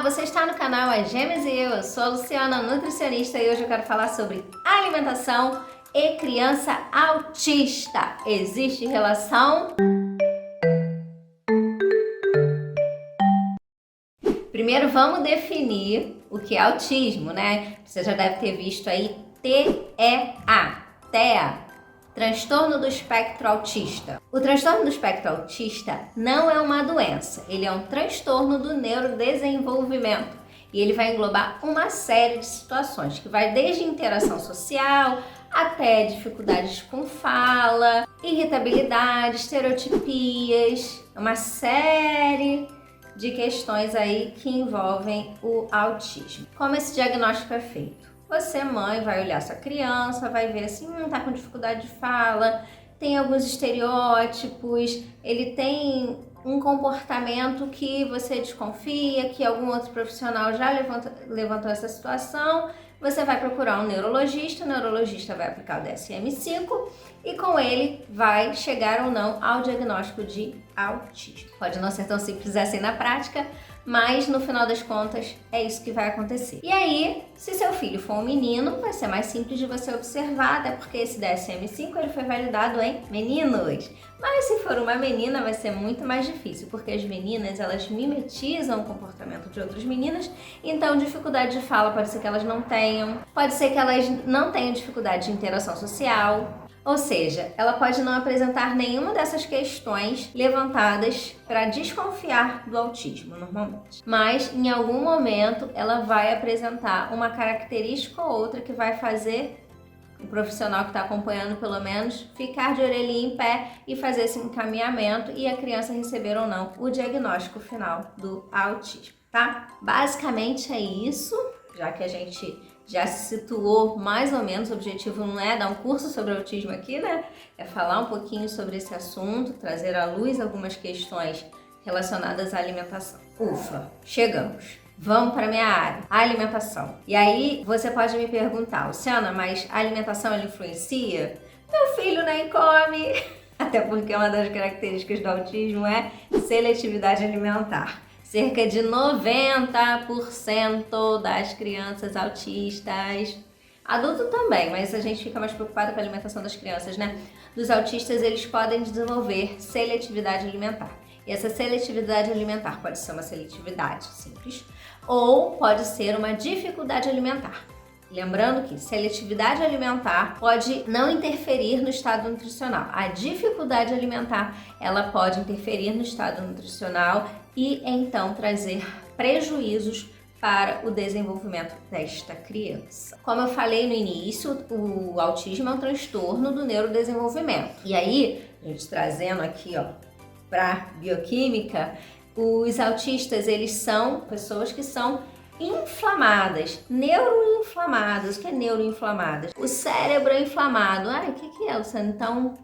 Olá, você está no canal As Gêmeas e eu sou a Luciana, nutricionista, e hoje eu quero falar sobre alimentação e criança autista. Existe relação? Primeiro vamos definir o que é autismo, né? Você já deve ter visto aí TEA. Transtorno do espectro autista. O transtorno do espectro autista não é uma doença, ele é um transtorno do neurodesenvolvimento e ele vai englobar uma série de situações que vai desde interação social até dificuldades com fala, irritabilidade, estereotipias, uma série de questões aí que envolvem o autismo. Como esse diagnóstico é feito? Você, mãe, vai olhar sua criança, vai ver assim, tá com dificuldade de fala, tem alguns estereótipos, ele tem um comportamento que você desconfia, que algum outro profissional já levantou essa situação. Você vai procurar um neurologista, o neurologista vai aplicar o DSM-5 e com ele vai chegar ou não ao diagnóstico de autismo. Pode não ser tão simples assim na prática, mas no final das contas é isso que vai acontecer. E aí, se seu filho for um menino, vai ser mais simples de você observar, até porque esse DSM-5 ele foi validado em meninos. Mas se for uma menina, vai ser muito mais difícil, porque as meninas, elas mimetizam o comportamento de outras meninas, então dificuldade de fala pode ser que elas não tenham, pode ser que elas não tenham dificuldade de interação social. Ou seja, ela pode não apresentar nenhuma dessas questões levantadas para desconfiar do autismo, normalmente. Mas, em algum momento, ela vai apresentar uma característica ou outra que vai fazer o profissional que está acompanhando, pelo menos, ficar de orelhinha em pé e fazer esse encaminhamento e a criança receber ou não o diagnóstico final do autismo, tá? Basicamente é isso, já que a gente já se situou mais ou menos, o objetivo não é dar um curso sobre autismo aqui, né? É falar um pouquinho sobre esse assunto, trazer à luz algumas questões relacionadas à alimentação. Ufa, chegamos! Vamos para a minha área, a alimentação. E aí você pode me perguntar, Luciana, mas a alimentação ela influencia? Meu filho nem come! Até porque uma das características do autismo é seletividade alimentar. Cerca de 90% das crianças autistas, adulto também, mas a gente fica mais preocupado com a alimentação das crianças, né? Dos autistas, eles podem desenvolver seletividade alimentar. E essa seletividade alimentar pode ser uma seletividade simples ou pode ser uma dificuldade alimentar. Lembrando que seletividade alimentar pode não interferir no estado nutricional. A dificuldade alimentar, ela pode interferir no estado nutricional e então trazer prejuízos para o desenvolvimento desta criança. Como eu falei no início, o autismo é um transtorno do neurodesenvolvimento. E aí, a gente trazendo aqui, ó, para bioquímica, os autistas, eles são pessoas que são inflamadas, neuroinflamadas. O que é neuroinflamadas? O cérebro é inflamado. O que é, Luciana? Então,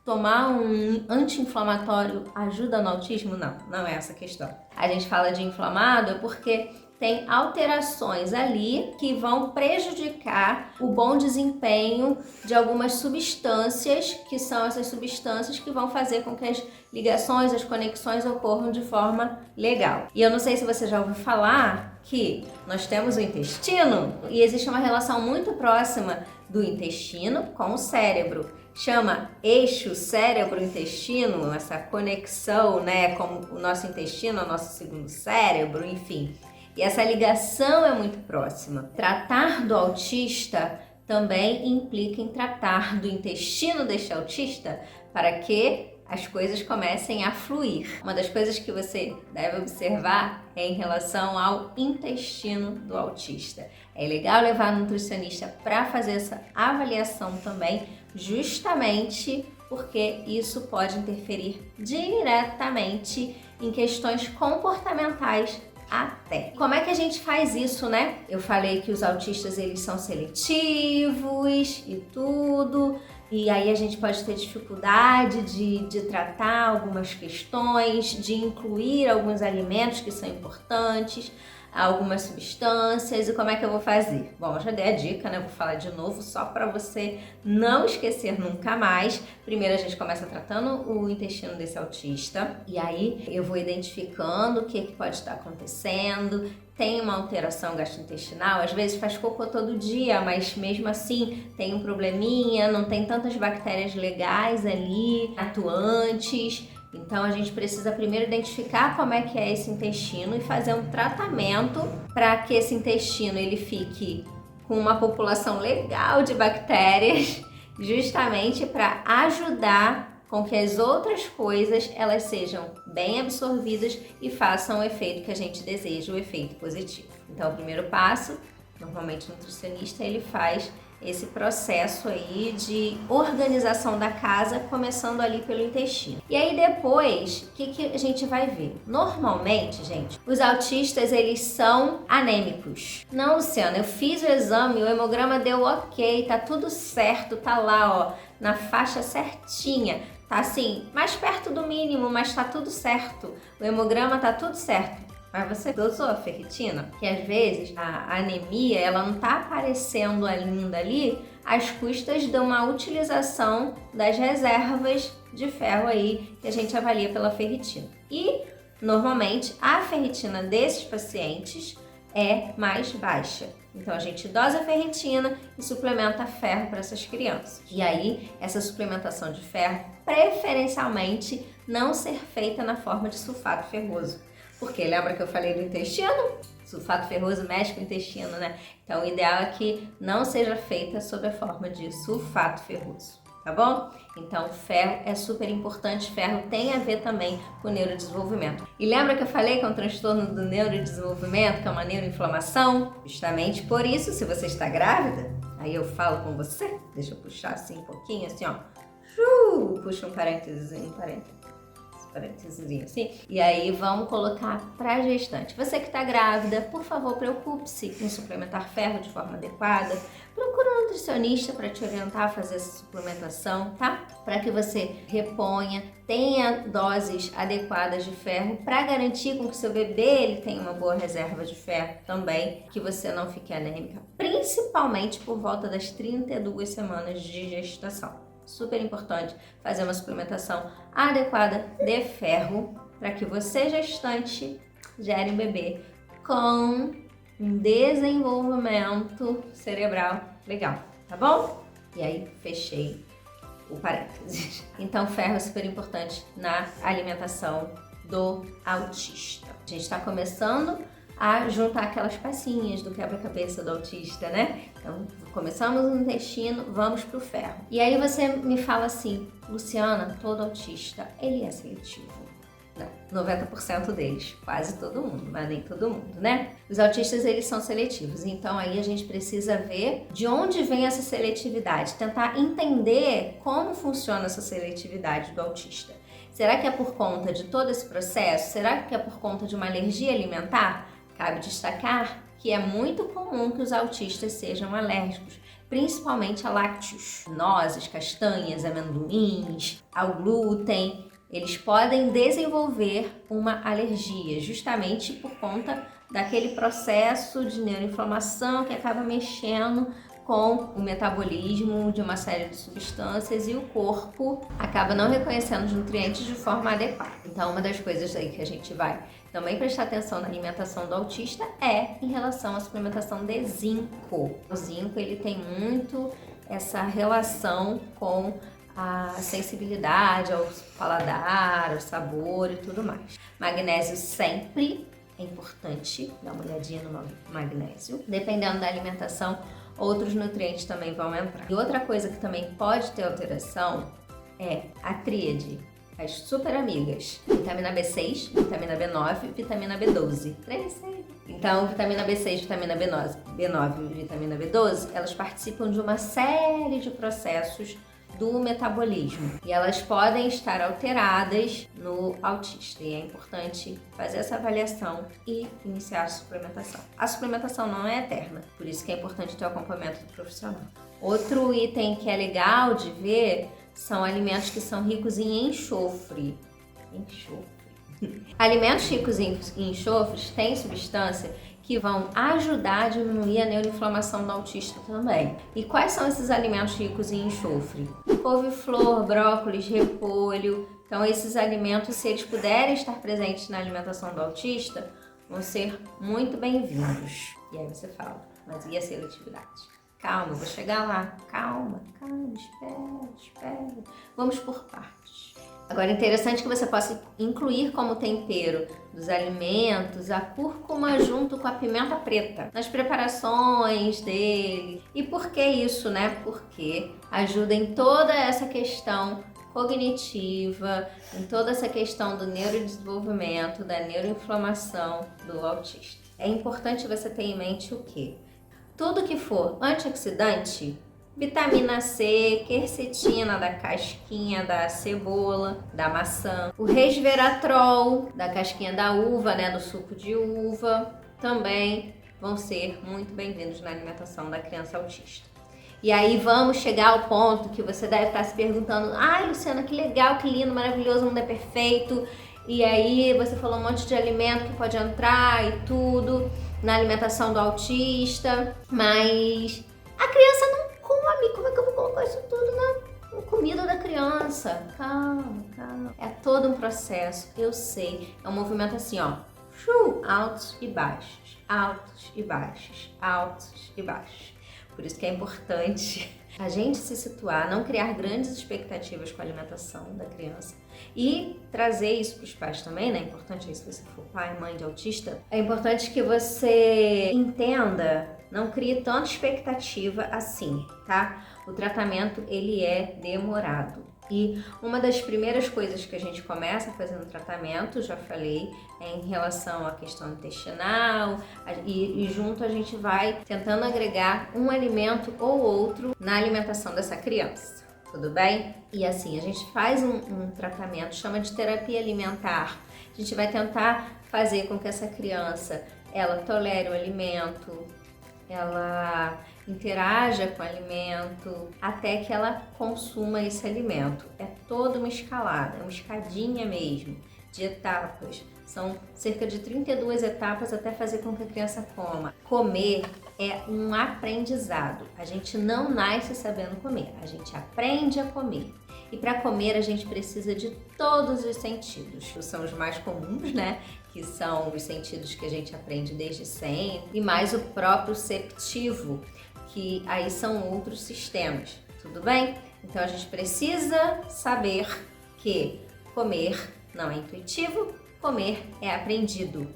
tomar um anti-inflamatório ajuda no autismo? Não é essa a questão. A gente fala de inflamado porque tem alterações ali que vão prejudicar o bom desempenho de algumas substâncias, que são essas substâncias que vão fazer com que as ligações, as conexões ocorram de forma legal. E eu não sei se você já ouviu falar que nós temos o intestino e existe uma relação muito próxima do intestino com o cérebro. Chama eixo cérebro-intestino, essa conexão, né, como o nosso intestino é o nosso segundo cérebro, enfim. E essa ligação é muito próxima. Tratar do autista também implica em tratar do intestino deste autista para que as coisas comecem a fluir. Uma das coisas que você deve observar é em relação ao intestino do autista. É legal levar um nutricionista para fazer essa avaliação também, justamente porque isso pode interferir diretamente em questões comportamentais até. Como é que a gente faz isso, né? Eu falei que os autistas, eles são seletivos e tudo, e aí a gente pode ter dificuldade de tratar algumas questões, de incluir alguns alimentos que são importantes. algumas substâncias. E como é que eu vou fazer? Bom, eu já dei a dica, né? Vou falar de novo só para você não esquecer nunca mais. Primeiro a gente começa tratando o intestino desse autista e aí eu vou identificando o que pode estar acontecendo. Tem uma alteração gastrointestinal, às vezes faz cocô todo dia, mas mesmo assim tem um probleminha, não tem tantas bactérias legais ali, atuantes. Então a gente precisa primeiro identificar como é que é esse intestino e fazer um tratamento para que esse intestino ele fique com uma população legal de bactérias, justamente para ajudar com que as outras coisas elas sejam bem absorvidas e façam o efeito que a gente deseja, o efeito positivo. Então o primeiro passo, normalmente o nutricionista ele faz esse processo aí de organização da casa, começando ali pelo intestino. E aí depois, o que a gente vai ver? Normalmente, gente, os autistas, eles são anêmicos. Não, Luciana, eu fiz o exame, o hemograma deu ok, tá tudo certo, tá lá, ó, na faixa certinha. Tá assim, mais perto do mínimo, mas tá tudo certo. O hemograma tá tudo certo. Mas você dosou a ferritina? Que às vezes a anemia ela não está aparecendo ainda ali às custas de uma utilização das reservas de ferro aí que a gente avalia pela ferritina. E normalmente a ferritina desses pacientes é mais baixa. Então a gente dosa a ferritina e suplementa ferro para essas crianças. E aí essa suplementação de ferro preferencialmente não ser feita na forma de sulfato ferroso. Porque lembra que eu falei do intestino? Sulfato ferroso mexe com o intestino, né? Então o ideal é que não seja feita sob a forma de sulfato ferroso, tá bom? Então ferro é super importante, ferro tem a ver também com o neurodesenvolvimento. E lembra que eu falei que é um transtorno do neurodesenvolvimento, que é uma neuroinflamação? Justamente por isso, se você está grávida, aí eu falo com você, deixa eu puxar assim um pouquinho, assim ó, puxa um parênteses, assim. E aí vamos colocar para gestante. Você que está grávida, por favor, preocupe-se em suplementar ferro de forma adequada. Procura um nutricionista para te orientar a fazer essa suplementação, tá? Para que você reponha, tenha doses adequadas de ferro para garantir com que seu bebê ele tenha uma boa reserva de ferro também, que você não fique anêmica, principalmente por volta das 32 semanas de gestação. Super importante fazer uma suplementação adequada de ferro para que você, gestante, gere um bebê com um desenvolvimento cerebral legal, tá bom? E aí, fechei o parênteses. Então, ferro é super importante na alimentação do autista. A gente está começando a juntar aquelas pecinhas do quebra-cabeça do autista, né? Então, começamos no intestino, vamos pro ferro. E aí você me fala assim, Luciana, todo autista, ele é seletivo? Não, 90% deles, quase todo mundo, mas nem todo mundo, né? Os autistas, eles são seletivos, então aí a gente precisa ver de onde vem essa seletividade, tentar entender como funciona essa seletividade do autista. Será que é por conta de todo esse processo? Será que é por conta de uma alergia alimentar? Cabe destacar que é muito comum que os autistas sejam alérgicos, principalmente a lácteos, nozes, castanhas, amendoins, ao glúten. Eles podem desenvolver uma alergia justamente por conta daquele processo de neuroinflamação que acaba mexendo com o metabolismo de uma série de substâncias e o corpo acaba não reconhecendo os nutrientes de forma adequada. Então, uma das coisas aí que a gente vai também prestar atenção na alimentação do autista é em relação à suplementação de zinco. O zinco, ele tem muito essa relação com a sensibilidade ao paladar, ao sabor e tudo mais. Magnésio sempre é importante, dá uma olhadinha no magnésio. Dependendo da alimentação, outros nutrientes também vão entrar. E outra coisa que também pode ter alteração é a tríade, as super amigas, vitamina B6, vitamina B9 e vitamina B12. Então, vitamina B6, vitamina B9 e vitamina B12, elas participam de uma série de processos do metabolismo e elas podem estar alteradas no autista e é importante fazer essa avaliação e iniciar a suplementação. A suplementação não é eterna, por isso que é importante ter o acompanhamento do profissional. Outro item que é legal de ver são alimentos que são ricos em enxofre. Alimentos ricos em enxofre têm substância que vão ajudar a diminuir a neuroinflamação do autista também. E quais são esses alimentos ricos em enxofre? Couve-flor, brócolis, repolho. Então esses alimentos, se eles puderem estar presentes na alimentação do autista, vão ser muito bem-vindos. E aí você fala, mas e a seletividade? Calma, eu vou chegar lá. Calma, espera. Vamos por partes. Agora, é interessante que você possa incluir como tempero dos alimentos a cúrcuma junto com a pimenta preta nas preparações dele. E por que isso, né? Porque ajuda em toda essa questão cognitiva, em toda essa questão do neurodesenvolvimento, da neuroinflamação do autista. É importante você ter em mente o quê? Tudo que for antioxidante, vitamina C, quercetina da casquinha da cebola, da maçã, o resveratrol da casquinha da uva, né, do suco de uva, também vão ser muito bem-vindos na alimentação da criança autista. E aí vamos chegar ao ponto que você deve estar se perguntando: ai, Luciana, que legal, que lindo, maravilhoso, o mundo é perfeito. E aí você falou um monte de alimento que pode entrar e tudo na alimentação do autista, mas a criança não come. Como é que eu vou colocar isso tudo na comida da criança? Calma. É todo um processo, eu sei. É um movimento assim, ó, altos e baixos, altos e baixos, altos e baixos. Por isso que é importante a gente se situar, não criar grandes expectativas com a alimentação da criança e trazer isso para os pais também, né? É importante isso, se você for pai, mãe de autista. É importante que você entenda, não crie tanta expectativa assim, tá? O tratamento, ele é demorado. E uma das primeiras coisas que a gente começa fazendo tratamento, já falei, é em relação à questão intestinal e junto a gente vai tentando agregar um alimento ou outro na alimentação dessa criança, tudo bem? E assim, a gente faz um tratamento, chama de terapia alimentar. A gente vai tentar fazer com que essa criança, ela tolere o alimento, ela interaja com o alimento até que ela consuma esse alimento. É toda uma escalada, uma escadinha mesmo, de etapas. São cerca de 32 etapas até fazer com que a criança coma. Comer é um aprendizado. A gente não nasce sabendo comer, a gente aprende a comer. E para comer a gente precisa de todos os sentidos. São os mais comuns, né? Que são os sentidos que a gente aprende desde sempre. E mais o proprioceptivo, que aí são outros sistemas, tudo bem? Então a gente precisa saber que comer não é intuitivo, comer é aprendido.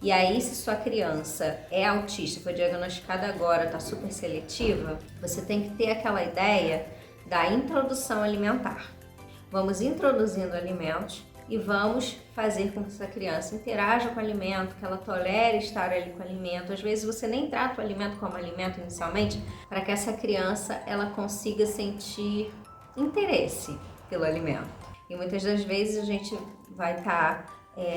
E aí, se sua criança é autista, foi diagnosticada agora, está super seletiva, você tem que ter aquela ideia da introdução alimentar. Vamos introduzindo alimentos e vamos fazer com que essa criança interaja com o alimento, que ela tolere estar ali com o alimento. Às vezes você nem trata o alimento como alimento inicialmente, para que essa criança ela consiga sentir interesse pelo alimento. E muitas das vezes a gente vai estar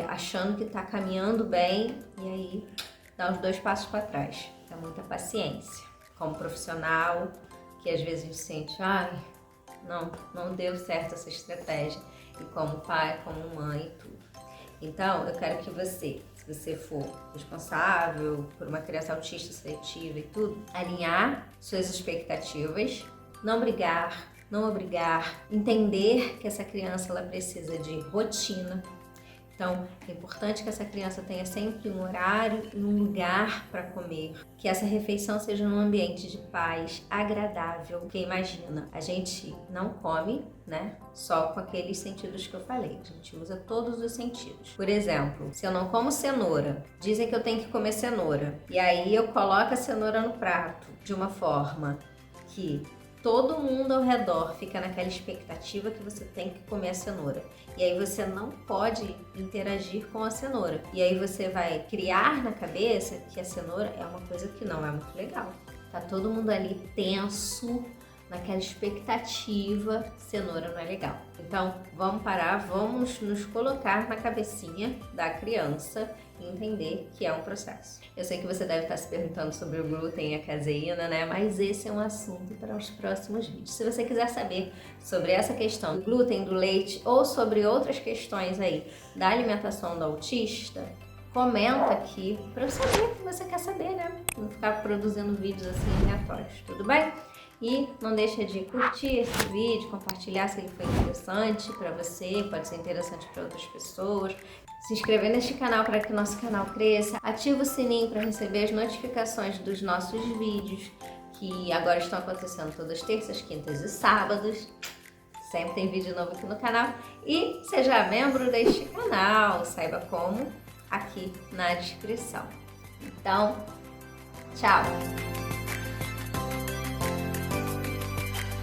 achando que está caminhando bem e aí dá os 2 passos para trás. É muita paciência. Como profissional, que às vezes a gente sente, não deu certo essa estratégia. E como pai, como mãe e tudo. Então, eu quero que você, se você for responsável por uma criança autista seletiva e tudo, alinhar suas expectativas, não brigar, não obrigar, entender que essa criança ela precisa de rotina. Então, é importante que essa criança tenha sempre um horário e um lugar para comer. Que essa refeição seja num ambiente de paz, agradável. Porque imagina, a gente não come, né, só com aqueles sentidos que eu falei. A gente usa todos os sentidos. Por exemplo, se eu não como cenoura, dizem que eu tenho que comer cenoura. E aí eu coloco a cenoura no prato de uma forma que todo mundo ao redor fica naquela expectativa que você tem que comer a cenoura. E aí você não pode interagir com a cenoura. E aí você vai criar na cabeça que a cenoura é uma coisa que não é muito legal. Tá todo mundo ali tenso, naquela expectativa, cenoura não é legal. Então, vamos parar, vamos nos colocar na cabecinha da criança e entender que é um processo. Eu sei que você deve estar se perguntando sobre o glúten e a caseína, né? Mas esse é um assunto para os próximos vídeos. Se você quiser saber sobre essa questão do glúten, do leite ou sobre outras questões aí da alimentação do autista, comenta aqui para eu saber o que você quer saber, né? Não ficar produzindo vídeos assim aleatórios, tudo bem? E não deixa de curtir esse vídeo, compartilhar se ele foi interessante para você, pode ser interessante para outras pessoas. Se inscrever neste canal para que o nosso canal cresça. Ativa o sininho para receber as notificações dos nossos vídeos, que agora estão acontecendo todas terças, quintas e sábados. Sempre tem vídeo novo aqui no canal. E seja membro deste canal, saiba como aqui na descrição. Então, tchau!